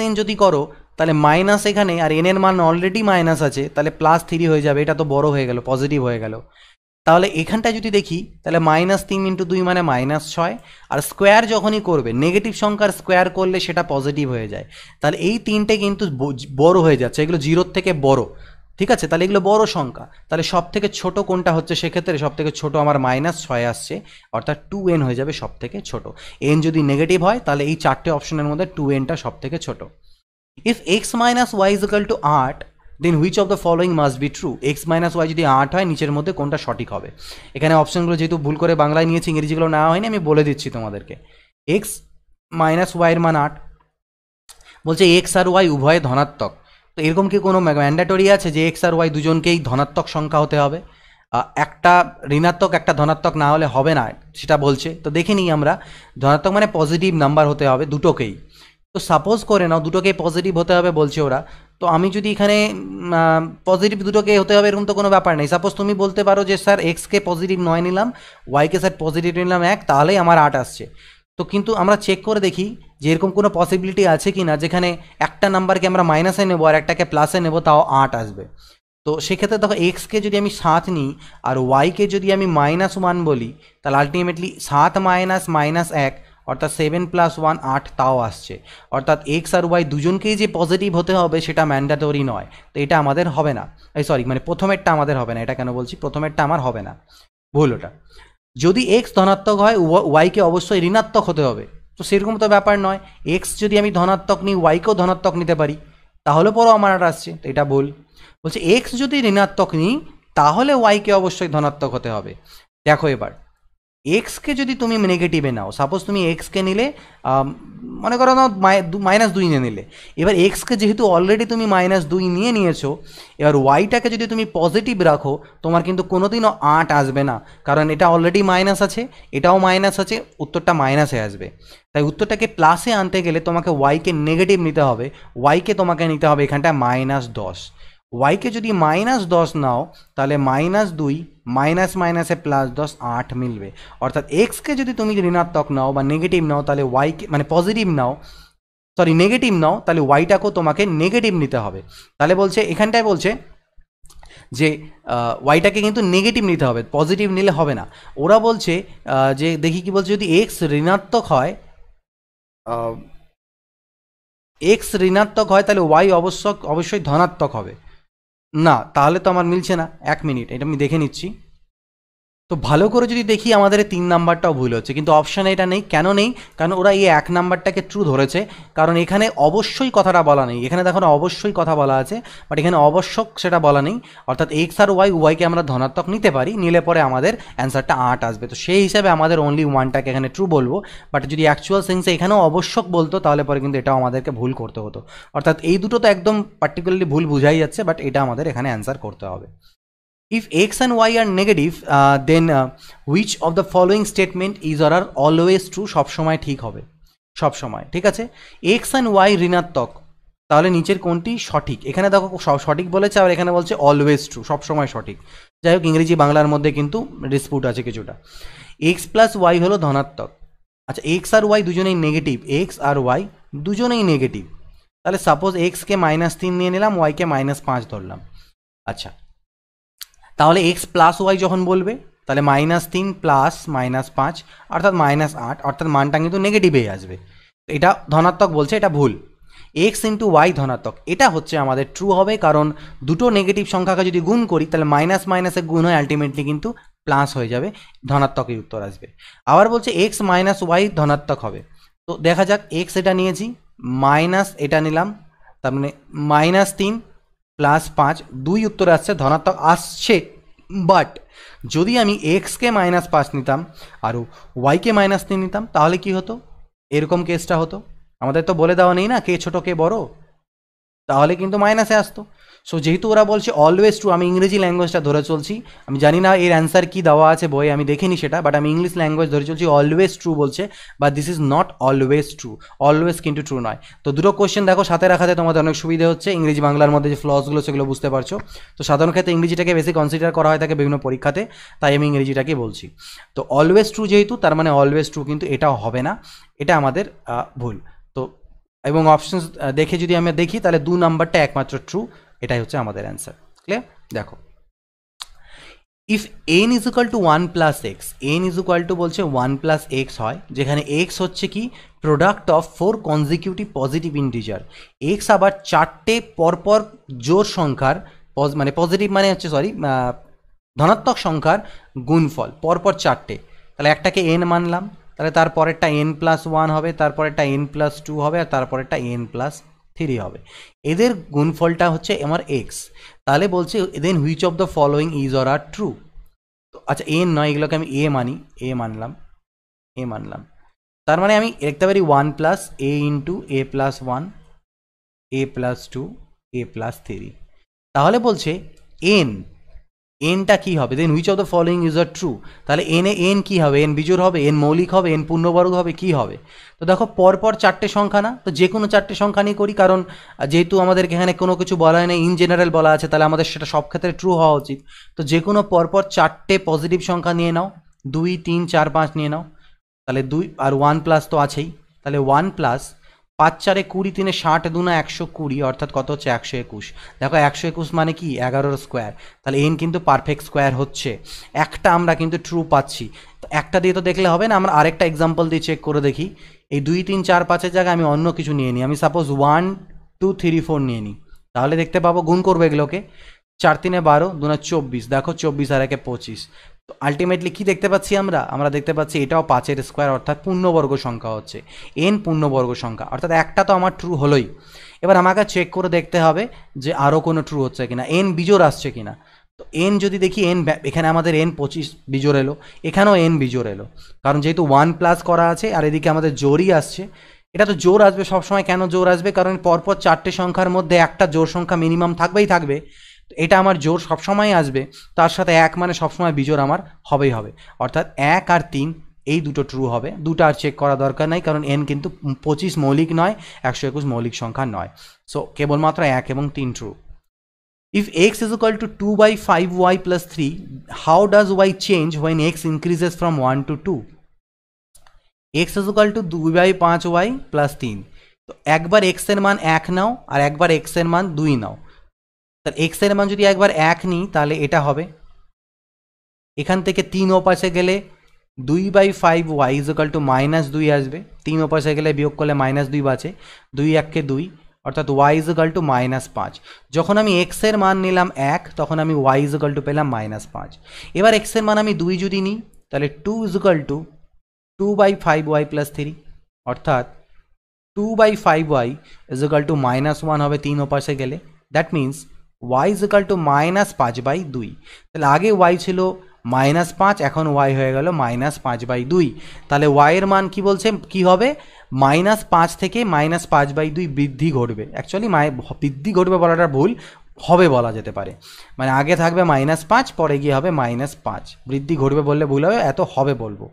-n যদি করো তাহলে মাইনাস এখানে, আর এন এর মান অলরেডি মাইনাস আছে, তাহলে +3 হয়ে যাবে, এটা তো বড় হয়ে গেল, পজিটিভ হয়ে গেল। তাহলে এখানটায় যদি দেখি তাহলে -3 × 2 মানে -6, আর স্কোয়ার যখনই করবে নেগেটিভ সংখ্যার স্কোয়ার করলে সেটা পজিটিভ হয়ে যায়, তাহলে এই তিনটে কিন্তু বড় হয়ে যাচ্ছে, এগুলো জিরোর থেকে বড়, ঠিক আছে, তাহলে এগুলো বড় সংখ্যা, তাহলে সব থেকে ছোট কোনটা হচ্ছে, সেক্ষেত্রে সব থেকে ছোট আমার -6 আসছে, অর্থাৎ 2n হয়ে যাবে সব থেকে ছোট। n যদি নেগেটিভ হয় তাহলে এই চারটে অপশনের মধ্যে 2nটা সব থেকে ছোট। ইফ x - y = 8, then which of the following must be true, x - y যদি 8 হয় নিচের মধ্যে কোনটা সঠিক হবে। এখানে অপশনগুলো যেহেতু ভুল করে বাংলায় নিয়েছি, ইংরেজিগুলো নেওয়া হয়নি, আমি বলে দিচ্ছি তোমাদেরকে। x - y এর মান 8, বলছে x আর y উভয়ে ধনাত্মক, তো এরকম কি কোনো ম্যান্ডেটরি আছে যে x আর y দুজনকেই ধনাত্মক সংখ্যা হতে হবে, একটা ঋণাত্মক একটা ধনাত্মক না হলে হবে না সেটা বলছে। তো দেখে নিই আমরা, ধনাত্মক মানে পজিটিভ নাম্বার হতে হবে দুটোকেই, তো সাপোজ করে নাও দুটোকেই পজিটিভ হতে হবে বলছে ওরা, তো আমি যদি এখানে পজিটিভ দুটোকে হতে হবে এরকম তো কোনো ব্যাপার নেই। সাপোজ তুমি বলতে পারো যে স্যার এক্সকে পজিটিভ 9 নিলাম, ওয়াইকে স্যার পজিটিভ নিলাম 1, তাহলেই আমার 8 আসছে। তো কিন্তু আমরা চেক করে দেখি যে এরকম কোনো পসিবিলিটি আছে কি না যেখানে একটা নাম্বারকে আমরা মাইনাসে নেবো আর একটাকে প্লাসে নেবো, তাও 8 আসবে। তো সেক্ষেত্রে দেখো এক্সকে যদি আমি 7 নিই আর ওয়াইকে যদি আমি -1 বলি, তাহলে আলটিমেটলি 7 - -1 অর্থাৎ 7 + 1 8, তাও আসছে। অর্থাৎ এক্স আর ওয়াই দুজনকেই যে পজিটিভ হতে হবে সেটা ম্যান্ডেটরি নয়, তো এটা আমাদের হবে না, সরি মানে প্রথমেরটা আমাদের হবে না, এটা কেন বলছি, প্রথমেরটা আমার হবে না, ভুল ওটা। যদি এক্স ধনাত্মক হয় ওয়াইকে অবশ্যই ঋণাত্মক হতে হবে, তো সেরকম তো ব্যাপার নয়, এক্স যদি আমি ধনাত্মক নিই ওয়াইকেও ধনাত্মক নিতে পারি, তাহলে পরেও আমার 8 আসছে, তো এটা ভুল। বলছে এক্স যদি ঋণাত্মক নিই তাহলে ওয়াইকে অবশ্যই ধনাত্মক হতে হবে। দেখো এবার এক্সকে যদি তুমি নেগেটিভে নাও, সাপোজ তুমি এক্সকে নিলে মনে করো না -2 নিয়ে নিলে, এবার এক্সকে যেহেতু অলরেডি তুমি -2 নিয়ে নিয়েছো, এবার ওয়াইটাকে যদি তুমি পজিটিভ রাখো তোমার কিন্তু কোনোদিনও 8 আসবে না, কারণ এটা অলরেডি মাইনাস আছে, এটাও মাইনাস আছে, উত্তরটা মাইনাসে আসবে। তাই উত্তরটাকে প্লাসে আনতে গেলে তোমাকে ওয়াইকে নেগেটিভ নিতে হবে, ওয়াইকে তোমাকে নিতে হবে এখানটা -10। ওয়াইকে যদি -10 নাও তাহলে -2 মাইনাস মাইনাসে +10 8 মিলবে। অর্থাৎ এক্সকে যদি তুমি ঋণাত্মক নাও বা নেগেটিভ নাও তাহলে ওয়াইকে মানে পজিটিভ নাও, সরি নেগেটিভ নাও, তাহলে ওয়াইটাকেও তোমাকে নেগেটিভ নিতে হবে। তাহলে বলছে এখানটায় বলছে যে ওয়াইটাকে কিন্তু নেগেটিভ নিতে হবে, পজিটিভ নিলে হবে না। ওরা বলছে যে দেখি কি বলছে, যদি এক্স ঋণাত্মক হয়, এক্স ঋণাত্মক হয় তাহলে ওয়াই অবশ্যই ধনাত্মক হবে। না, তাহলে তো আমার মিলছে না। 1 মিনিট, এটা আমি দেখে নিচ্ছি। তো ভালো করে যদি দেখি আমাদের 3 নাম্বারটাও ভুল হচ্ছে, কিন্তু অপশানে এটা নেই। কেন নেই? কারণ ওরা এই 1 নাম্বারটাকে ট্রু ধরেছে, কারণ এখানে অবশ্যই কথাটা বলা নেই। এখানে দেখো না অবশ্যই কথা বলা আছে, বাট এখানে অবশ্যক সেটা বলা নেই। অর্থাৎ এক্স আর ওয়াই উভয়কে আমরা ধনাত্মক নিতে পারি, নিলে পরে আমাদের অ্যান্সারটা 8 আসবে। তো সেই হিসাবে আমাদের অনলি 1টাকে এখানে ট্রু বলবো। বাট যদি অ্যাকচুয়াল সেন্সে এখানেও অবশ্যক বলতো তাহলে পরে কিন্তু এটাও আমাদেরকে ভুল করতে হতো। অর্থাৎ এই দুটো তো একদম পার্টিকুলারলি ভুল বোঝাই যাচ্ছে, বাট এটা আমাদের এখানে অ্যান্সার করতে হবে। If x and y are negative, then which of the following statement is or are always true? সব সময় ঠিক হবে, সব সময় ঠিক আছে। x and y ঋণাত্মক, তাহলে নিচের কোনটি সঠিক? এখানে দেখো সঠিক বলেছে, আর এখানে বলছে অলওয়েজ ট্রু, সব সময় সঠিক। যাই হোক, ইংরেজি বাংলার মধ্যে কিন্তু ডিসপুট আছে কিছুটা। x প্লাস ওয়াই হলো ধনাত্মক। আচ্ছা, x আর y দুজনেই নেগেটিভ, x আর y দুজনেই নেগেটিভ, তাহলে সাপোজ x কে -3 নিয়ে নিলাম, y কে -5 ধরলাম। আচ্ছা, তাহলে এক্স প্লাস ওয়াই যখন বলবে তাহলে -3 প্লাস -5 অর্থাৎ -8, অর্থাৎ মানটা কিন্তু নেগেটিভেই আসবে। এটা ধনাত্মক বলছে, এটা ভুল। এক্স ইন্টু ওয়াই ধনাত্মক, এটা হচ্ছে আমাদের ট্রু হবে, কারণ দুটো নেগেটিভ সংখ্যাকে যদি গুণ করি তাহলে মাইনাস মাইনাসে গুণ হয়ে আলটিমেটলি কিন্তু প্লাস হয়ে যাবে, ধনাত্মকই উত্তর আসবে। আবার বলছে এক্স মাইনাস ওয়াই ধনাত্মক হবে। তো দেখা যাক, এক্স এটা নিয়েছি, মাইনাস এটা নিলাম, তার মানে -3 প্লাস 5, 2 উত্তর আসছে, ধনাত্মক আসছে। বাট যদি আমি এক্সকে -5 নিতাম আর ওয়াইকে -3 নিতাম তাহলে কি হতো? এরকম কেসটা হতো। আমাদের তো বলে দেওয়া নেই না কে ছোট কে বড়, তাহলে কিন্তু মাইনাসে আসতো। সো যেহেতু ওরা বলছে অলওয়েজ ট্রু, আমি ইংরেজি ল্যাঙ্গুয়েজটা ধরে চলছি। আমি জানি না এর অ্যান্সার কি দেওয়া আছে বইয়ে, আমি দেখিনি সেটা, বাট আমি ইংলিশ ল্যাঙ্গুয়েজ ধরে চলছি। অলওয়েজ ট্রু বলছে, but this is not always true, always কিন্তু ট্রু নয়। তো দুটো কোয়েশ্চেন দেখো সাথে রাখাতে তোমাদের অনেক সুবিধা হচ্ছে, ইংরেজি বাংলার মধ্যে যে ফ্লসগুলো সেগুলো বুঝতে পারছো। তো সাধারণ ক্ষেত্রে ইংরেজিটাকে বেশি কনসিডার করা হয় থাকে বিভিন্ন পরীক্ষাতে, তাই আমি ইংরেজিটাকে বলছি। তো অলওয়েজ ট্রু যেহেতু, তার মানে অলওয়েজ ট্রু কিন্তু এটাও হবে না, এটা আমাদের ভুল। তো এবং অপশনস দেখে যদি আমরা দেখি তাহলে 2 নাম্বারটা একমাত্র ট্রু, এটাই হচ্ছে আমাদের অ্যান্সার। ক্লিয়ার? দেখো, if n is equal two 1 plus x, n is equal two বলছে 1 প্লাস এক্স হয়, যেখানে এক্স হচ্ছে কি product of 4 consecutive positive integer, x আবার 4টে পরপর জোড় সংখ্যার মানে পজিটিভ মানে হচ্ছে সরি ধনাত্মক সংখ্যার গুণফল, পরপর 4টে, তাহলে একটাকে n মানলাম, তাহলে তারপরেরটা n+1 হবে, তারপরেরটা n+2 হবে, আর তারপরেরটা n+3 হবে। এদের গুণফলটা হচ্ছে আমার এক্স। তাহলে বলছে then which of the following is or are true. তো আচ্ছা, এন নয়, এগুলোকে আমি এ মানি, এ মানলাম। তার মানে আমি লিখতে পারি 1 প্লাস এ ইন্টু a+1, a+2, a+3। তাহলে বলছে এনটা কি হবে, then which of the following is are true. তাহলে এন কি হবে? এন বিজোড় হবে, এন মৌলিক হবে, এন পূর্ণবর্গ হবে, কি হবে? তো দেখো পরপর 4টে সংখ্যা না, তো যে কোনো 4টে সংখ্যা নিয়ে করি, কারণ যেহেতু আমাদেরকে এখানে কোনো কিছু বলা হয় না, ইন জেনারেল বলা আছে, তাহলে আমাদের সেটা সব ক্ষেত্রে ট্রু হওয়া উচিত। তো যে কোনো পরপর 4টে পজিটিভ সংখ্যা নিয়ে নাও, 2, 3, 4, 5 নিয়ে নাও, তাহলে 2 আর 1 প্লাস তো আছেই, তাহলে 1 প্লাস 5 4 20, 3 60, 2 120, অর্থাৎ কত হচ্ছে 121। দেখো 121 মানে কি 11 স্কোয়ার, তাহলে এন কিন্তু পারফেক্ট স্কোয়ার হচ্ছে। একটা আমরা কিন্তু ট্রু পাচ্ছি। তো একটা দিয়ে তো দেখলে হবে না, আমরা আরেকটা এক্সাম্পল দিয়ে চেক করে দেখি। এই 2, 3, 4, 5-এর জায়গায় আমি অন্য কিছু নিয়ে নিই, আমি সাপোজ 1, 2, 3, 4 নিয়ে নিই, তাহলে দেখতে পাবো, গুণ করবো এগুলোকে, 4 3 12, 2 24, দেখো 24 আর 1 25। তো আলটিমেটলি কি দেখতে পাচ্ছি আমরা দেখতে পাচ্ছি এটাও 5-এর স্কোয়ার, অর্থাৎ পূর্ণবর্গ সংখ্যা হচ্ছে, এন পূর্ণবর্গ সংখ্যা, অর্থাৎ একটা তো আমার ট্রু হলোই। এবার আমাকে চেক করে দেখতে হবে যে আরও কোনো ট্রু হচ্ছে কিনা, এন বিজোড় আসছে কিনা। তো এন যদি দেখি এন, এখানে আমাদের এন 25 বিজোড় এলো, এখানেও এন বিজোড় এলো, কারণ যেহেতু 1 প্লাস করা আছে আর এদিকে আমাদের জোরই আসছে। এটা তো জোর আসবে সবসময়, কেন জোর আসবে, কারণ পরপর 4টে সংখ্যার মধ্যে একটা জোর সংখ্যা মিনিমাম থাকবেই থাকবে, তো এটা আমার জোর সবসময় আসবে, তার সাথে 1 মানে সবসময় বিজোড় আমার হবেই হবে, অর্থাৎ 1 আর 3 এই দুটো ট্রু হবে। দুটো আর চেক করা দরকার নাই, কারণ এন কিন্তু 25 মৌলিক নয়, 121 মৌলিক সংখ্যা নয়। সো কেবলমাত্র 1 এবং 3 true. If x is equal to 2 by 5y plus 3, how does y change when x increases from 1 to 2? x is equal to 2 by 5y plus 3, তো একবার x এর মান 1 নাও আর একবার x এর মান 2 নাও, তাহলে x এর মান যদি একবার 1 নিই তাহলে এটা হবে, এখান থেকে 3 ওপাশে গেলে 2 by 5y is equal to -2 আসবে, 3 ওপাশে গেলে বিয়োগ করলে -2 বাঁচে, 2 1 2, অর্থাৎ y is equal to -5। যখন আমি x এর মান নিলাম 1, তখন আমি y is equal to পেলাম -5। এবার x এর মান আমি 2 যদি নিই তাহলে 2 is equal to 2 by 5y plus 3, অর্থাৎ 2 by 5y is equal to -1 হবে 3 ওপাশে গেলে, that means y is equal to -5 by 2। তাহলে আগে y ছিল -5, এখন y হয়ে গেল -5 by 2, তাহলে y এর মান কি বলছে, কি হবে, -5 থেকে -5 by 2 বৃদ্ধি ঘটবে। অ্যাকচুয়ালি বৃদ্ধি ঘটবে বলাটা ভুল, হবে বলা যেতে পারে, মানে আগে থাকবে -5, পরে গিয়ে হবে -5, বৃদ্ধি ঘটবে বললে ভুল হবে, এত হবে বলবো।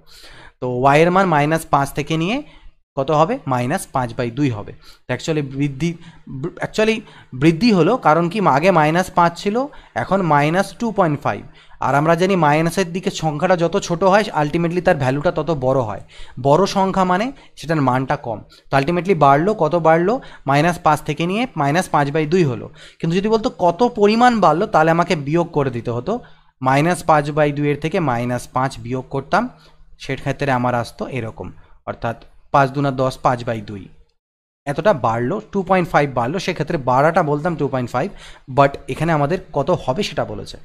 তো y এর মান -5 থেকে নিয়ে কত হবে, -5 by 2 হবে। তো অ্যাকচুয়ালি বৃদ্ধি হলো, কারণ কি আগে -5 ছিল, এখন -2.5, আর আমরা জানি মাইনাসের দিকে সংখ্যাটা যত ছোট হয় আলটিমেটলি তার ভ্যালুটা তত বড় হয়, বড় সংখ্যা মানে সেটার মানটা কম, তো আলটিমেটলি বাড়লো, কত বাড়লো, -5 থেকে নিয়ে -5 by 2 হলো। কিন্তু যদি বলতো কত পরিমাণ বাড়লো, তাহলে আমাকে বিয়োগ করে দিতে হতো, -5 by 2 এর থেকে -5 বিয়োগ করতাম, সেক্ষেত্রে আমার আসতো এরকম, অর্থাৎ 5 দুনা 10, 5 by 2, এতটা বাড়লো, 2.5 বাড়লো, সেক্ষেত্রে বাড়াটা বলতাম 2.5, বাট এখানে আমাদের কত হবে সেটা বলেছে।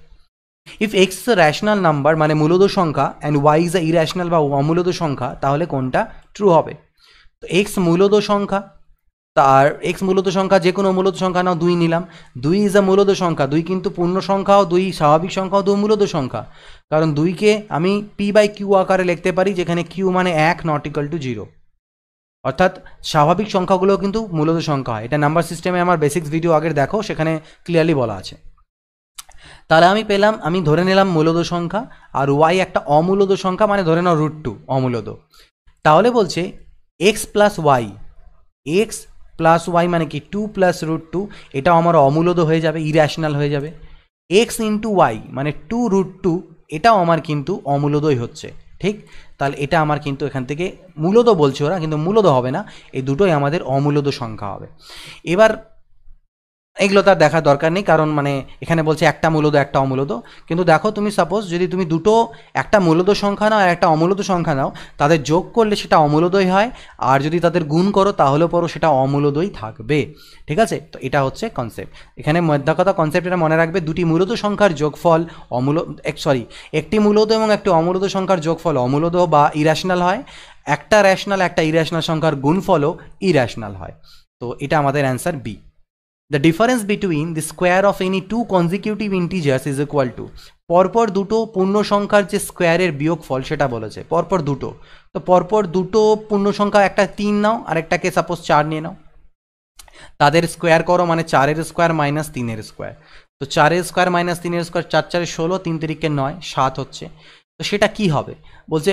If x is a rational number মানে মূলদ সংখ্যা অ্যান্ড ওয়াই ইজ এ ইর্যাশনাল বা অমূলদ সংখ্যা, তাহলে কোনটা ট্রু হবে? তো এক্স মূলদ সংখ্যা, তার এক্স মূলদ সংখ্যা, যে কোনো মূলদ সংখ্যা নাও, 2 নিলাম, 2 ইজ এ মূলদ সংখ্যা, 2 কিন্তু পূর্ণ সংখ্যাও, 2 স্বাভাবিক সংখ্যাও, 2 মূলদ সংখ্যা, কারণ 2কে আমি p/q আকারে লিখতে পারি, যেখানে q মানে 1 নট ইকুয়াল টু 0, অর্থাৎ স্বাভাবিক সংখ্যাগুলোও কিন্তু মূলদ সংখ্যা হয়। এটা নাম্বার সিস্টেমে আমার বেসিক্স ভিডিও আগের দেখো, সেখানে ক্লিয়ারলি বলা আছে। তাহলে আমি পেলাম, আমি ধরে নিলাম মূলদ সংখ্যা, আর ওয়াই একটা অমূলদ সংখ্যা, মানে ধরে নাও √2 অমূলদ। তাহলে বলছে এক্স প্লাস ওয়াই মানে কি 2 প্লাস √2, এটাও আমার অমূলদ হয়ে যাবে, ইর্যাশনাল হয়ে যাবে। এক্স ইন্টু ওয়াই মানে 2√2, এটাও আমার কিন্তু অমূলদই হচ্ছে, ঠিক? তাহলে এটা আমার কিন্তু এখান থেকে মূলদ বলছে ওরা, কিন্তু মূলদ হবে না, এই দুটোই আমাদের অমূলদ সংখ্যা হবে। এবার এগুলো তার দেখার দরকার নেই, কারণ মানে এখানে বলছে একটা মূলদ একটা অমূলদ, কিন্তু দেখো তুমি সাপোজ যদি তুমি দুটো, একটা মূলদ সংখ্যা নাও আর একটা অমূলদ সংখ্যা নাও, তাদের যোগ করলে সেটা অমূলদই হয়, আর যদি তাদের গুণ করো তাহলে পরও সেটা অমূলদই থাকবে, ঠিক আছে? তো এটা হচ্ছে কনসেপ্ট, এখানে মধ্যাকথা কনসেপ্ট, এটা মনে রাখবে, দুটি মূলদ সংখ্যার যোগফল একটি মূলদ এবং একটি অমূলদ সংখ্যার যোগফল অমূলদ বা ইর্যাশনাল হয়, একটা র্যাশনাল একটা ইর্যাশনাল সংখ্যার গুণফলও ইর্যাশনাল হয়। তো এটা আমাদের answer B. The difference between the square of any two consecutive integers is equal to, পরপর দুটো পূর্ণ সংখ্যার যে স্কোয়ারের বিয়োগফল সেটা বলেছে, পরপর দুটো, তো পরপর দুটো পূর্ণ সংখ্যা, একটা 3 নাও আর একটাকে সাপোজ 4 নিয়ে নাও, তাদের স্কোয়ার করো, মানে 4-এর স্কোয়ার মাইনাস 3-এর স্কোয়ার, তো 4-এর স্কোয়ার মাইনাস 3-এর স্কোয়ার, 4 4 16, 3 3 9, 7 হচ্ছে। তো সেটা কি হবে, বলছে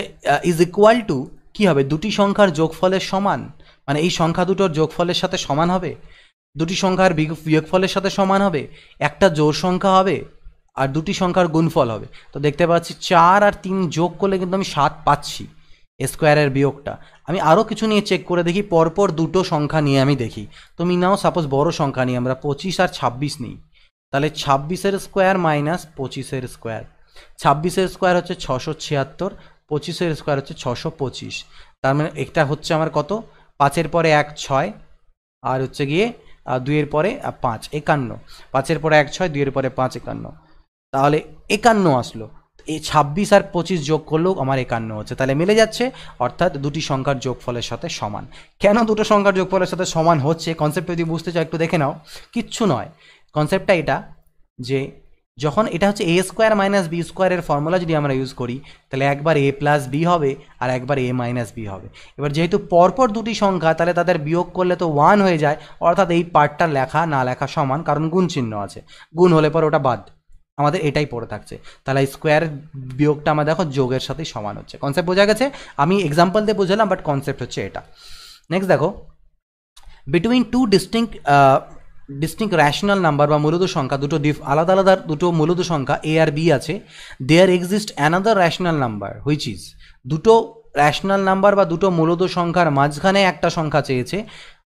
ইজ ইকুয়াল টু, কি হবে, দুটি সংখ্যার যোগফলের সমান, মানে এই সংখ্যা দুটোর যোগফলের সাথে সমান হবে, দুটি সংখ্যার বিয়োগফলের সাথে সমান হবে, একটা জোড় সংখ্যা হবে আর দুটি সংখ্যার গুণফল হবে। তো দেখতে পাচ্ছি 4 আর 3 যোগ করলে কিন্তু আমি 7 পাচ্ছি, স্কোয়ারের বিয়োগটা। আমি আরও কিছু নিয়ে চেক করে দেখি, পরপর দুটো সংখ্যা নিয়ে আমি দেখি, তুমি নাও সাপোজ বড় সংখ্যা নিই আমরা, 25 আর 26 নিই, তাহলে 26-এর স্কোয়ার মাইনাস 25-এর স্কোয়ার, 26-এর স্কোয়ার হচ্ছে 676, 25-এর স্কোয়ার হচ্ছে 625, তার মানে এটা হচ্ছে আমার কত, 5-এর পরে 1 6, আর হচ্ছে গিয়ে 2-এর পরে 5 51, 5-এর পরে 1 6, 2-এর পরে 5 51, তাহলে 51 আসলো। এই 26 আর 25 যোগ করলেও আমার 51 হচ্ছে, তাহলে মিলে যাচ্ছে, অর্থাৎ দুটি সংখ্যার যোগফলের সাথে সমান। কেন দুটো সংখ্যার যোগফলের সাথে সমান হচ্ছে, কনসেপ্ট যদি বুঝতে চাও একটু দেখে নাও। কিচ্ছু নয়, কনসেপ্টটা এটা যে যখন এটা হচ্ছে এ স্কোয়ার মাইনাস বি স্কোয়ারের ফর্মুলা যদি আমরা ইউজ করি, তাহলে একবার এ প্লাস বি হবে আর একবার এ মাইনাস বি হবে। এবার যেহেতু পরপর দুটি সংখ্যা, তাহলে তাদের বিয়োগ করলে তো 1 হয়ে যায়, অর্থাৎ এই পার্টটা লেখা না লেখা সমান, কারণ গুণ চিহ্ন আছে, গুণ হলে পর ওটা বাদ, আমাদের এটাই পড়ে থাকছে। তাহলে স্কোয়ার বিয়োগটা আমরা দেখো যোগের সাথেই সমান হচ্ছে। কনসেপ্ট বোঝা গেছে? আমি এক্সাম্পল দিয়ে বোঝালাম, বাট কনসেপ্ট হচ্ছে এটা। নেক্সট দেখো, between two distinct rational number বা মূলদ সংখ্যা, দুটো আলাদা আলাদা দুটো মূলদ সংখ্যা এ আর বি আছে, there exist another rational number which is, দুটো র্যাশনাল নাম্বার বা দুটো মূলদ সংখ্যার মাঝখানে একটা সংখ্যা চেয়েছে,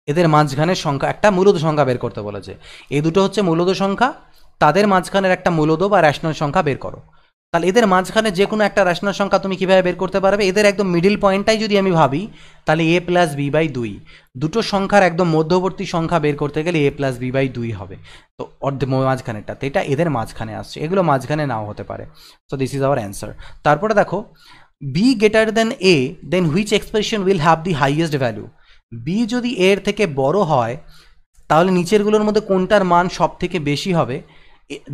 এদের মাঝখানের সংখ্যা, একটা মূলদ সংখ্যা বের করতে বলেছে। এই দুটো হচ্ছে মূলদ সংখ্যা, তাদের মাঝখানের একটা মূলদ বা র্যাশনাল সংখ্যা বের করো। তাহলে এদের মাঝখানে যে কোনো একটা র্যাশনাল সংখ্যা তুমি কীভাবে বের করতে পারবে? এদের একদম মিডিল পয়েন্টটাই যদি আমি ভাবি, তাহলে এ প্লাস বি বাই 2, দুটো সংখ্যার একদম মধ্যবর্তী সংখ্যা বের করতে গেলে এ প্লাস বি বাই 2 হবে। তো মাঝখানেরটা, তো এটা এদের মাঝখানে আসছে, এগুলো মাঝখানে নাও হতে পারে। So this is our answer. তারপরে দেখো, b greater than a, then which expression will have the highest value. B যদি এর থেকে বড় হয়, তাহলে নিচেরগুলোর মধ্যে কোনটার মান সব থেকে বেশি হবে?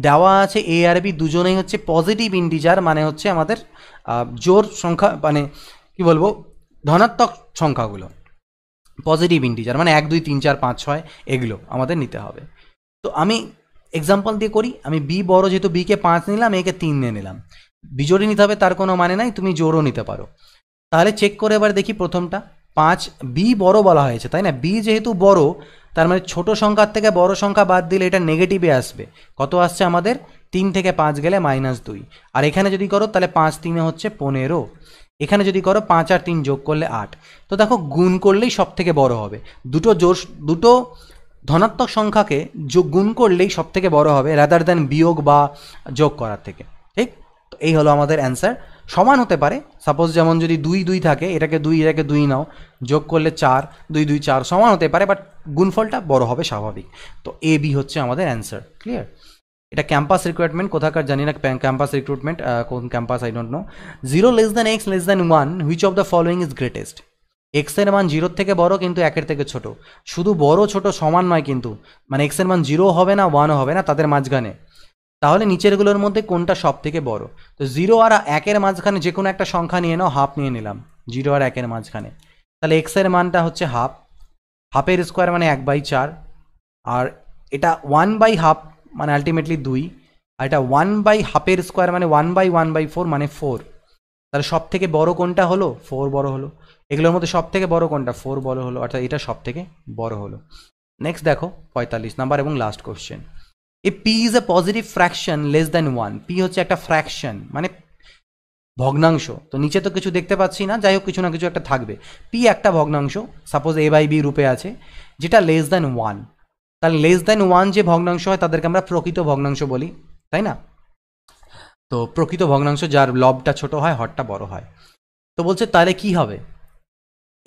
দেওয়া আছে এ আর বি দুজনেই হচ্ছে পজিটিভ ইন্টিজার, মানে হচ্ছে আমাদের জোর সংখ্যা, মানে কি বলবো, ধনাত্মক সংখ্যাগুলো পজিটিভ ইন্টিজার, মানে 1 2 3 4 5 6 এগুলো আমাদের নিতে হবে। তো আমি এক্সাম্পল দিয়ে করি, আমি বি বড়, যেহেতু বিকে 5 নিলাম, একে 3 নিয়ে নিলাম। বিজোড়ই নিতে হবে তার কোনো মানে নাই, তুমি জোরও নিতে পারো। তাহলে চেক করে এবার দেখি প্রথমটা, 5, বি বড় বলা হয়েছে তাই না, বি যেহেতু বড়, তার মানে ছোট সংখ্যার থেকে বড় সংখ্যা বাদ দিলে এটা নেগেটিভে আসবে। কত আসছে আমাদের? 3 থেকে 5 গেলে -2। আর এখানে যদি করো তাহলে 5 3 হচ্ছে 15, এখানে যদি করো 5 আর 3 যোগ করলে 8। তো দেখো গুণ করলেই সব থেকে বড় হবে, দুটো ধনাত্মক সংখ্যাকে গুণ করলেই সব থেকে বড় হবে, রাদার দ্যান বিয়োগ বা যোগ করার থেকে। ঠিক, তো এই হলো আমাদের অ্যান্সার। সমান হতে পারে, সাপোজ যেমন যদি 2 2 থাকে, এটাকে 2 নাও, যোগ করলে 4, 2 2 4 সমান হতে পারে, বাট গুণফলটা বড় হবে স্বাভাবিক। তো এ বি হচ্ছে আমাদের অ্যান্সার। ক্লিয়ার? এটা ক্যাম্পাস রিক্রুটমেন্ট, কোথাকার জানি না, ক্যাম্পাস রিক্রুটমেন্ট কোন campus I don't know. 0 less than x less than 1, which of the following is greatest. এক্সের মান 0 থেকে বড়, কিন্তু 1 থেকে ছোট। শুধু বড় ছোট সমান নয় কিন্তু, মানে এক্সের মান 0 হবে না 1ও হবে না, তাদের মাঝখানে। তাহলে নিচেরগুলোর মধ্যে কোনটা সব থেকে বড়? তো 0 আর 1-এর মাঝখানে যে কোনো একটা সংখ্যা নিয়ে নাও, হাফ নিয়ে নিলাম 0 আর 1-এর মাঝখানে। তাহলে এক্সের মানটা হচ্ছে হাফ, হাফের স্কোয়ার মানে 1/4, আর এটা 1/2 মানে আলটিমেটলি 2, আর এটা 1/2-এর স্কোয়ার মানে 1/1/4 মানে 4। তাহলে সব থেকে বড় কোনটা হলো? 4 বড় হলো। এগুলোর মধ্যে সব থেকে বড় কোনটা? 4 বড় হলো, অর্থাৎ এটা সব থেকে বড় হলো। নেক্সট দেখো 45 নাম্বার এবং last question. If p is a positive fraction less than 1, p হচ্ছে একটা ফ্র্যাকশন মানে ভগ্নাংশ, তো নিচে তো কিছু দেখতে পাচ্ছি না, যাই হোক কিছু না কিছু একটা থাকবে। p একটা ভগ্নাংশ, সাপোজ a/b রূপে আছে, যেটা লেস দ্যান 1। তাহলে লেস দ্যান 1 যে ভগ্নাংশ হয় তাদেরকে আমরা প্রকৃত ভগ্নাংশ বলি, তাই না? তো প্রকৃত ভগ্নাংশ যার লবটা ছোট হয়, হরটা বড় হয়। তো বলছে তাহলে কি হবে?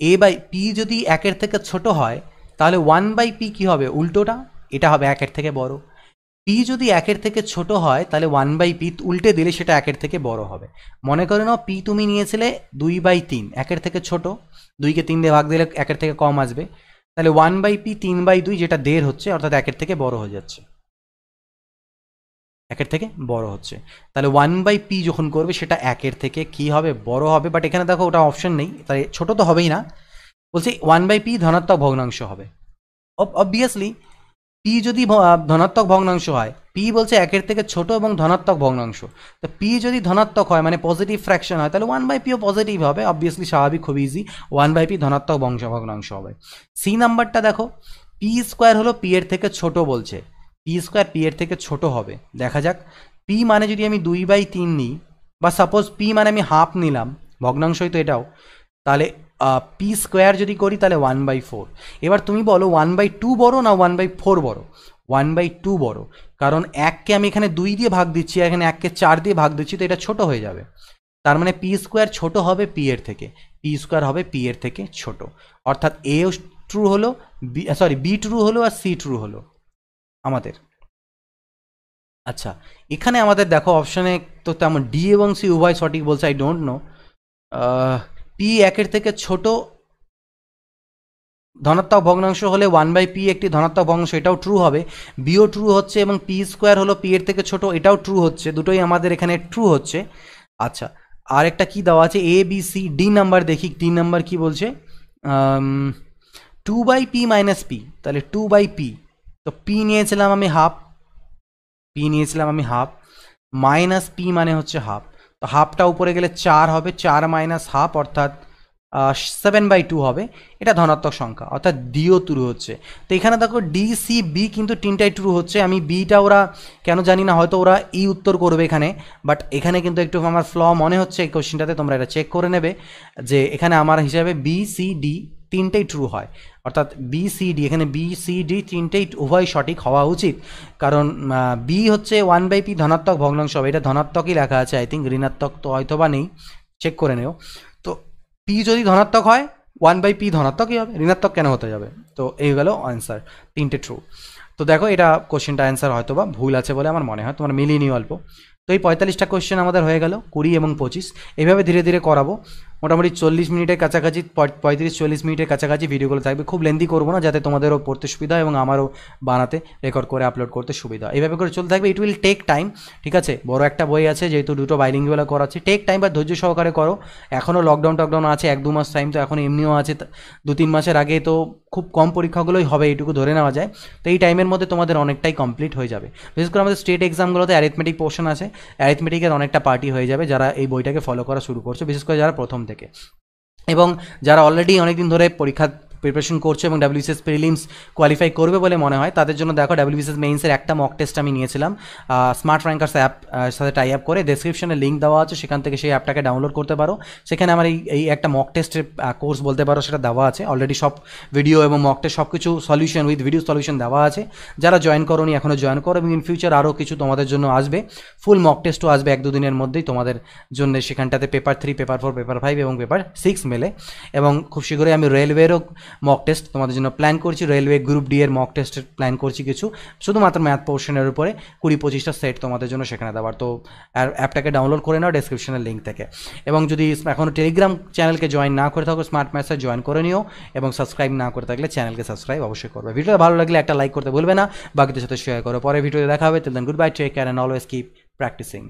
a/p যদি 1-এর থেকে ছোট হয়, তাহলে 1/p কি হবে? উল্টোটা, এটা হবে 1-এর থেকে বড়। p যদি 1-এর থেকে ছোট হয়, তাহলে 1/p উল্টে দিলে সেটা 1-এর থেকে বড় হবে। মনে করে নাও p তুমি নিয়েছিলে 2/3, 1-এর থেকে ছোট, 2কে 3 দিয়ে ভাগ দিলে 1-এর থেকে কম আসবে, তাহলে 1/p 3/2, যেটা 1.5 হচ্ছে, অর্থাৎ 1-এর থেকে বড় হয়ে যাচ্ছে, 1-এর থেকে বড় হচ্ছে। তাহলে 1/p যখন করবে সেটা 1-এর থেকে কি হবে? বড় হবে। বাট এখানে দেখো ওটা অপশন নেই, তাই ছোট তো হবেই না, বলছি 1/p ধনাত্মক ভগ্নাংশ হবে। অবভিয়াসলি p যদি ধনাত্মক ভগ্নাংশ হয়, p বলছে 1-এর থেকে ছোট এবং ধনাত্মক ভগ্নাংশ, তো p যদি ধনাত্মক হয় মানে পজিটিভ ফ্র্যাকশন হয়, তাহলে 1/p ও পজিটিভ হবে। অবভিয়াসলি স্বাভাবিক, খুব ইজি, 1/p ধনাত্মক ভগ্নাংশ হবে। সি নাম্বারটা দেখো, p স্কোয়ার হলো p এর থেকে ছোট বলছে, p স্কোয়ার p এর থেকে ছোট হবে। দেখা যাক, p মানে যদি আমি 2/3 নিই, বা সাপোজ p মানে আমি হাফ নিলাম, ভগ্নাংশই তো এটাও, তাহলে p স্কোয়ার যদি করি তাহলে 1/4। এবার তুমি বলো 1/2 বড় না 1/4 বড়? 1/2 বড়, কারণ 1কে আমি এখানে 2 দিয়ে ভাগ দিচ্ছি, এখানে 1কে 4 দিয়ে ভাগ দিচ্ছি, তো এটা ছোট হয়ে যাবে। তার মানে p স্কোয়ার ছোট হবে p এর থেকে, p স্কোয়ার হবে p এর থেকে ছোট, অর্থাৎ a ট্রু হলো, b ট্রু হলো আর c ট্রু হলো আমাদের। আচ্ছা, এখানে আমাদের দেখো অপশনে তো তেমন ডি এবং সি উভয় সঠিক বলছে, আই ডোন্ট নো। p 1-এর থেকে ছোট ধনাত্মক ভগ্নাংশ হলে 1/p একটি ধনাত্মক ভগ্নাংশ, এটাও ট্রু হবে। বিও ট্রু হচ্ছে এবং পি স্কোয়ার হলো পি এর থেকে ছোট, এটাও ট্রু হচ্ছে, দুটোই আমাদের এখানে ট্রু হচ্ছে। আচ্ছা, আর একটা কী দেওয়া আছে, এ বি সি ডি নাম্বার, দেখি ডি নাম্বার কী বলছে। 2/p মাইনাস পি, তাহলে 2/p, তো পি নিয়েছিলাম আমি হাফ, মাইনাস পি মানে হচ্ছে হাফ, তো হাফটা উপরে গেলে 4 হবে, 4 মাইনাস হাফ অর্থাৎ 7/2 হবে। এটা ধনাত্মক সংখ্যা, অর্থাৎ ডিও ট্রু হচ্ছে। তো এখানে দেখো ডি সি বি কিন্তু তিনটাই ট্রু হচ্ছে। আমি বিটা ওরা কেন জানি না, হয়তো ওরা ই উত্তর করবে এখানে, বাট এখানে কিন্তু একটু আমার ফ্ল মনে হচ্ছে এই কোশ্চেনটাতে, তোমরা এটা চেক করে নেবে যে এখানে আমার হিসাবে বি সি ডি তিনটেই ট্রু হয়, অর্থাৎ বি সি ডি, এখানে বি সি ডি তিনটেই উভয় সঠিক হওয়া উচিত। কারণ বি হচ্ছে 1/p ধনাত্মক ভগ্নাংশ হবে, এটা ধনাত্মকই লেখা আছে, আই থিঙ্ক ঋণাত্মক তো হয়তো বা নেই, চেক করে নেও। তো পি যদি ধনাত্মক হয় 1/p ধনাত্মকই হবে, ঋণাত্মক কেন হতে যাবে? তো এই গেল অ্যান্সার, তিনটে ট্রু। তো দেখো এটা কোশ্চেনটা অ্যান্সার হয়তো বা ভুল আছে বলে আমার মনে হয়, তোমার মিলিয়ে নিও অল্প। তো এই 45টা কোশ্চেন আমাদের হয়ে গেল, 20 এবং 25, এইভাবে ধীরে ধীরে করাবো। মোটামুটি 40 মিনিটের কাছাকাছি, 35-40 মিনিটের কাছাকাছি ভিডিওগুলো থাকবে, খুব লেন্দি করবো না, যাতে তোমাদেরও পড়তে সুবিধা এবং আমারও বানাতে, রেকর্ড করে আপলোড করতে সুবিধা। এইভাবে করে চলতে থাকবে, ইট উইল টেক টাইম, ঠিক আছে। বড় একটা বই আছে, যেহেতু দুটো বাইলিঙ্গুয়াল করাচ্ছি, টেক টাইম বা ধৈর্য সহকারে করো। এখনও লকডাউন আছে, 1-2 মাস টাইম, তো এখন এমনিও আছে 2-3 মাসের আগে, তো খুব কম পরীক্ষাগুলোই হবে, এইটুকু ধরে নেওয়া যায়। তো এই টাইমের মধ্যে তোমাদের অনেকটাই কমপ্লিট হয়ে যাবে। বিশেষ করে আমাদের স্টেট এক্সামগুলোতে অ্যারিথমেটিক পোর্শন আছে, অ্যারিথমেটিকের অনেকটা পার্টি হয়ে যাবে যারা এই বইটাকে ফলো করা শুরু করছে, বিশেষ করে যারা প্রথম থেকে, এবং যারা অলরেডি অনেকদিন ধরে পরীক্ষা প্রিপারেশন করছে এবং ডাব্লিউবিসিএস প্রিলিমস কোয়ালিফাই করবে বলে মনে হয়, তাদের জন্য দেখো ডাব্লিউবিসিএস মেইনসের একটা মক টেস্ট আমি নিয়েছিলাম স্মার্ট র্যাঙ্কার্স অ্যাপ সাথে টাই আপ করে, ডেসক্রিপশনে লিঙ্ক দেওয়া আছে, সেখান থেকে সেই অ্যাপটাকে ডাউনলোড করতে পারো। সেখানে আমার এই একটা মক টেস্টের কোর্স বলতে পারো, সেটা দেওয়া আছে অলরেডি, সব ভিডিও এবং মক টেস্ট সব কিছু সলিউশন উইথ ভিডিও সলিউশন দেওয়া আছে। যারা জয়েন করোনি এখনও জয়েন করো, এবং ইন ফিউচার আরও কিছু তোমাদের জন্য আসবে, ফুল মক টেস্টও আসবে 1-2 দিনের মধ্যেই তোমাদের জন্য। সেখানটাতে পেপার 3, পেপার 4, পেপার 5 এবং পেপার 6 মেলে, এবং খুব শীঘ্রই আমি রেলওয়েরও মক টেস্ট তোমাদের জন্য প্ল্যান করছি, রেলওয়ে গ্রুপ ডি এর মক টেস্টের প্ল্যান করছি কিছু, শুধুমাত্র ম্যাথ পোর্শনের উপরে 20-25টা সেট তোমাদের জন্য সেখানে দেওয়ার। তো অ্যাপটাকে ডাউনলোড করে নাও ডেসক্রিপশনের লিঙ্ক থেকে, এবং যদি এখনও টেলিগ্রাম চ্যানেলকে জয়েন না করে থাকো স্মার্ট ম্যাথসে জয়েন করে নিও, এবং সাবস্ক্রাইব না করে থাকলে চ্যানেলকে সাবস্ক্রাইব অবশ্যই করবে। ভিডিওটা ভালো লাগলে একটা লাইক করতে ভুলবে না, বাকিদের সাথে শেয়ার করো। পরে ভিডিওতে দেখা হবে, till then good bye, take care and always keep practising.